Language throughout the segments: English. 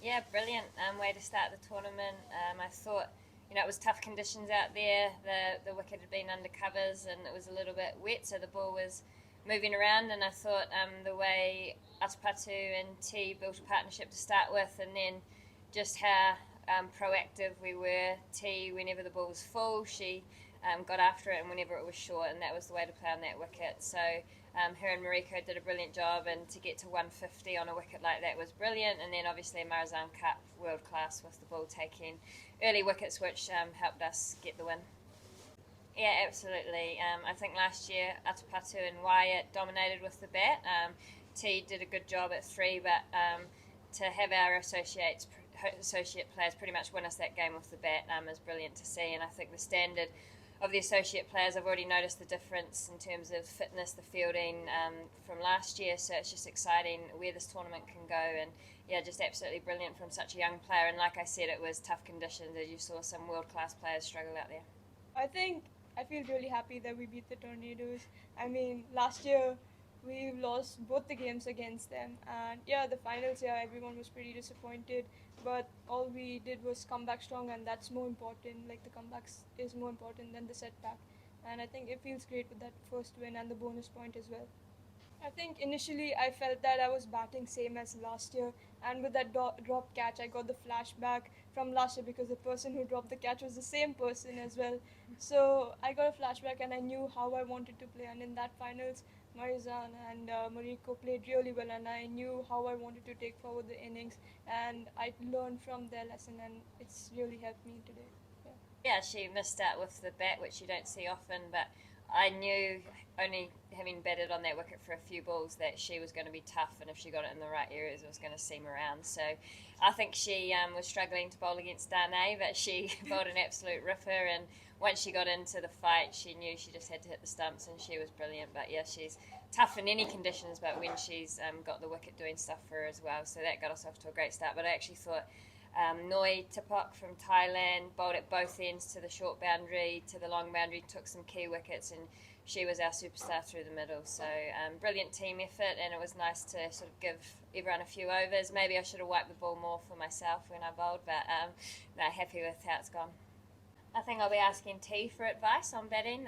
Yeah, brilliant way to start the tournament. I thought, it was tough conditions out there. The wicket had been under covers and it was a little bit wet, so the ball was moving around. And I thought the way Atapatu and T built a partnership to start with, and then just how proactive we were. T, whenever the ball was full, she got after it, and whenever it was short, and that was the way to play on that wicket. So her and Mariko did a brilliant job, and to get to 150 on a wicket like that was brilliant. And then obviously Marizan Cup, world class with the ball taking early wickets, which helped us get the win. Yeah, absolutely. I think last year Atapatu and Wyatt dominated with the bat. T did a good job at 3, but to have our associate players pretty much win us that game with the bat is brilliant to see. And I think the standard of the associate players, I've already noticed the difference in terms of fitness, the fielding from last year, so it's just exciting where this tournament can go. And yeah, just absolutely brilliant from such a young player. And like I said, it was tough conditions, as you saw some world-class players struggle out there. I feel really happy that we beat the Tornadoes. I mean, last year we lost both the games against them, and yeah, the finals, yeah, everyone was pretty disappointed, but all we did was come back strong, and that's more important. Like, the comebacks is more important than the setback, and I think it feels great with that first win and the bonus point as well. I think initially I felt that I was batting same as last year, and with that drop catch, I got the flashback from last year because the person who dropped the catch was the same person as well. So I got a flashback, and I knew how I wanted to play. And in that finals, Marizan and Mariko played really well, and I knew how I wanted to take forward the innings, and I learned from their lesson, and it's really helped me today. Yeah. Yeah, she missed out with the bat, which you don't see often, but I knew, only having batted on that wicket for a few balls, that she was going to be tough, and if she got it in the right areas, it was going to seam around. So I think she was struggling to bowl against Dane, but she bowled an absolute ripper, and once she got into the fight, she knew she just had to hit the stumps, and she was brilliant. But yeah, she's tough in any conditions, but when she's got the wicket doing stuff for her as well, so that got us off to a great start. But I actually thought Noi Tipok from Thailand bowled at both ends, to the short boundary, to the long boundary, took some key wickets, and she was our superstar through the middle. So brilliant team effort, and it was nice to sort of give everyone a few overs. Maybe I should have wiped the ball more for myself when I bowled, but no, happy with how it's gone. I think I'll be asking T for advice on batting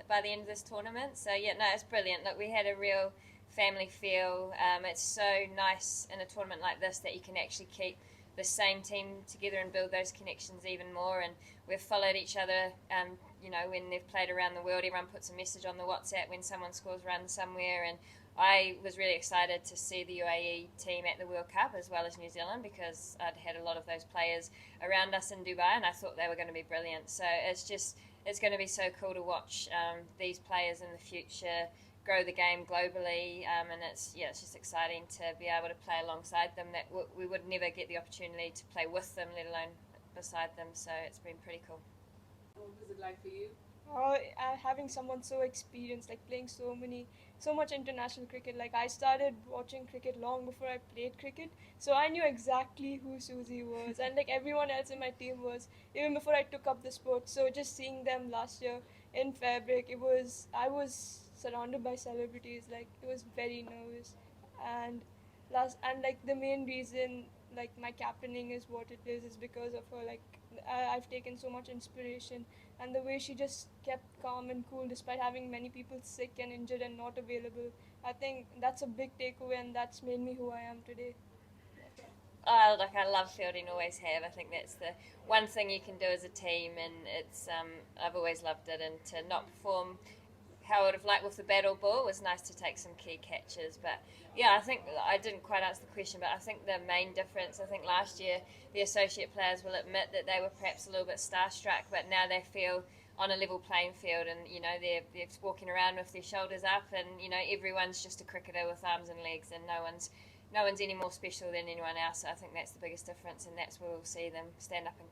by the end of this tournament. So yeah, no, it's brilliant. Look, we had a real family feel. It's so nice in a tournament like this that you can actually keep the same team together and build those connections even more. And we've followed each other, when they've played around the world, everyone puts a message on the WhatsApp when someone scores runs somewhere. And I was really excited to see the UAE team at the World Cup as well as New Zealand, because I'd had a lot of those players around us in Dubai, and I thought they were going to be brilliant. So it's going to be so cool to watch these players in the future grow the game globally, and it's just exciting to be able to play alongside them. That we would never get the opportunity to play with them, let alone beside them. So it's been pretty cool. What was it like for you? Having someone so experienced, like playing so much international cricket. Like, I started watching cricket long before I played cricket, so I knew exactly who Suzie was, and like everyone else in my team was, even before I took up the sport. So just seeing them last year in FairBreak, I was surrounded by celebrities. Like, it was very nervous, and like the main reason like my captaining is what it is because of her. Like, I've taken so much inspiration, and the way she just kept calm and cool despite having many people sick and injured and not available. I think that's a big takeaway, and that's made me who I am today. Oh, look, I love fielding, always have. I think that's the one thing you can do as a team, and it's I've always loved it. And to not perform how I would have liked with the battle ball, it was nice to take some key catches. But yeah, I think I didn't quite answer the question, but I think the main difference, I think last year the associate players will admit that they were perhaps a little bit starstruck, but now they feel on a level playing field, and they're walking around with their shoulders up, and everyone's just a cricketer with arms and legs, and no one's any more special than anyone else. So I think that's the biggest difference, and that's where we'll see them stand up and